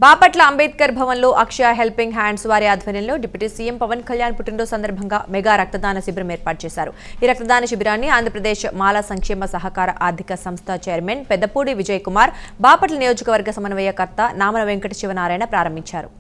బాపట్ల అంబేద్కర్ భవన్లో అక్షయ helping hands వారి ఆధ్వర్యంలో డిప్యూటీ సీఎం పవన్ కళ్యాణ్ పుట్టినరోజు సందర్భంగా మెగా రక్తదాన శిబిరం ఏర్పాటు చేశారు. ఈ రక్తదాన శిబిరాన్ని ఆంధ్రప్రదేశ్ మాలా సంక్షేమ సహకార ఆర్థిక సంస్థ చైర్మన్ పెద్దపూడి విజయ్ కుమార్, బాపట్ల నియోజకవర్గ సమన్వయకర్త నామన వెంకట శివనారాయణ ప్రారంభించారు.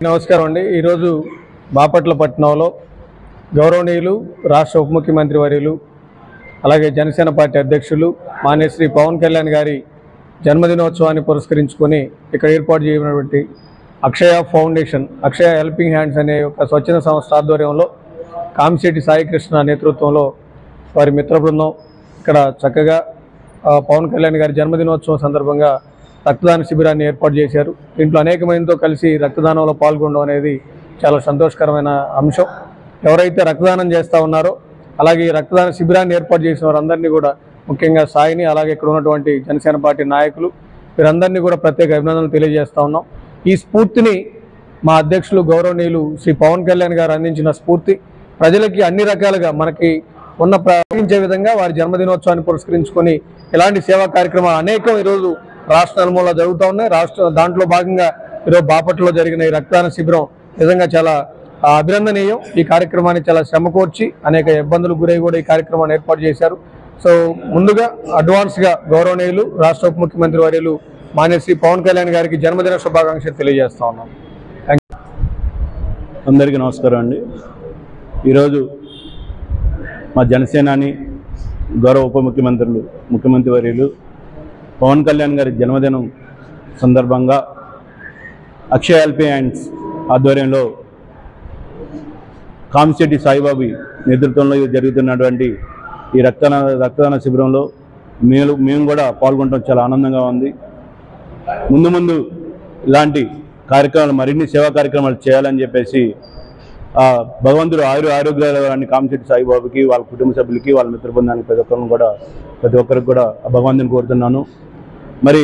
నమస్కారం అండి. ఈరోజు బాపట్ల పట్టణంలో గౌరవనీయులు రాష్ట్ర ఉప ముఖ్యమంత్రి వర్యులు అలాగే జనసేన పార్టీ అధ్యక్షులు మాన్య శ్రీ పవన్ కళ్యాణ్ గారి జన్మదినోత్సవాన్ని పురస్కరించుకొని ఇక్కడ ఏర్పాటు చేయబడినటువంటి అక్షయ ఫౌండేషన్, అక్షయ హెల్పింగ్ హ్యాండ్స్ అనే ఒక స్వచ్ఛంద సంస్థ ఆధ్వర్యంలో కామిశెట్టి సాయికృష్ణ నేతృత్వంలో వారి మిత్ర బృందం ఇక్కడ చక్కగా పవన్ కళ్యాణ్ గారి జన్మదినోత్సవం సందర్భంగా రక్తదాన శిబిరాన్ని ఏర్పాటు చేశారు. దీంట్లో అనేక మందితో కలిసి రక్తదానంలో పాల్గొనడం అనేది చాలా సంతోషకరమైన అంశం. ఎవరైతే రక్తదానం చేస్తూ ఉన్నారో అలాగే రక్తదాన శిబిరాన్ని ఏర్పాటు చేసిన వారందరినీ కూడా, ముఖ్యంగా సాయిని అలాగే ఇక్కడ ఉన్నటువంటి జనసేన పార్టీ నాయకులు వీరందరినీ కూడా ప్రత్యేక అభినందనలు తెలియజేస్తూ ఉన్నాం. ఈ స్ఫూర్తిని మా అధ్యక్షులు గౌరవనీయులు శ్రీ పవన్ కళ్యాణ్ గారు అందించిన స్ఫూర్తి ప్రజలకి అన్ని రకాలుగా మనకి ఉన్న ప్రయోగించే విధంగా వారి జన్మదినోత్సవాన్ని పురస్కరించుకొని ఇలాంటి సేవా కార్యక్రమాలు అనేకం ఈరోజు రాష్ట్ర నలుమూలలో జరుగుతూ ఉన్నాయి. దాంట్లో భాగంగా ఈరోజు బాపట్లలో జరిగిన ఈ రక్తదాన శిబిరం నిజంగా చాలా అభినందనీయం. ఈ కార్యక్రమాన్ని చాలా శ్రమ కోర్చి అనేక ఇబ్బందులు గురై కూడా ఈ కార్యక్రమాన్ని ఏర్పాటు చేశారు. సో ముందుగా అడ్వాన్స్గా గౌరవనీయులు రాష్ట్ర ఉప ముఖ్యమంత్రి వర్యులు మాన్య శ్రీ పవన్ కళ్యాణ్ గారికి జన్మదిన శుభాకాంక్షలు తెలియజేస్తా ఉన్నాం. అందరికీ నమస్కారం అండి. ఈరోజు మా జనసేనాని గౌరవ ఉప ముఖ్యమంత్రి వర్యులు పవన్ కళ్యాణ్ గారి జన్మదినం సందర్భంగా అక్షయ హెల్పింగ్ హ్యాండ్స్ ఆధ్వర్యంలో కామిశెట్టి సాయిబాబు నేతృత్వంలో జరుగుతున్నటువంటి ఈ రక్తదాన శిబిరంలో మేము కూడా పాల్గొనడం చాలా ఆనందంగా ఉంది. ముందు ముందు ఇలాంటి కార్యక్రమాలు మరిన్ని సేవా కార్యక్రమాలు చేయాలని చెప్పేసి భగవంతుడు ఆరోగ్యాన్ని కామశెట్టి సాయిబాబుకి, వాళ్ళ కుటుంబ సభ్యులకి, వాళ్ళ మిత్ర బృందానికి ప్రతి ఒక్కరికి కూడా భగవంతుని కోరుతున్నాను. మరి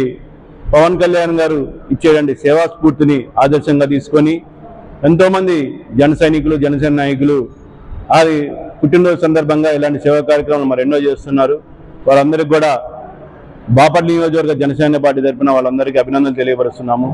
పవన్ కళ్యాణ్ గారు ఇచ్చేటువంటి సేవా స్ఫూర్తిని ఆదర్శంగా తీసుకొని ఎంతోమంది జన సైనికులు, జనసేన నాయకులు అది పుట్టినరోజు సందర్భంగా ఇలాంటి సేవా కార్యక్రమాలు మరి ఎన్నో చేస్తున్నారు. వాళ్ళందరికీ కూడా బాపట్ల నియోజకవర్గ జనసేన పార్టీ తరఫున వాళ్ళందరికీ అభినందనలు తెలియపరుస్తున్నాము.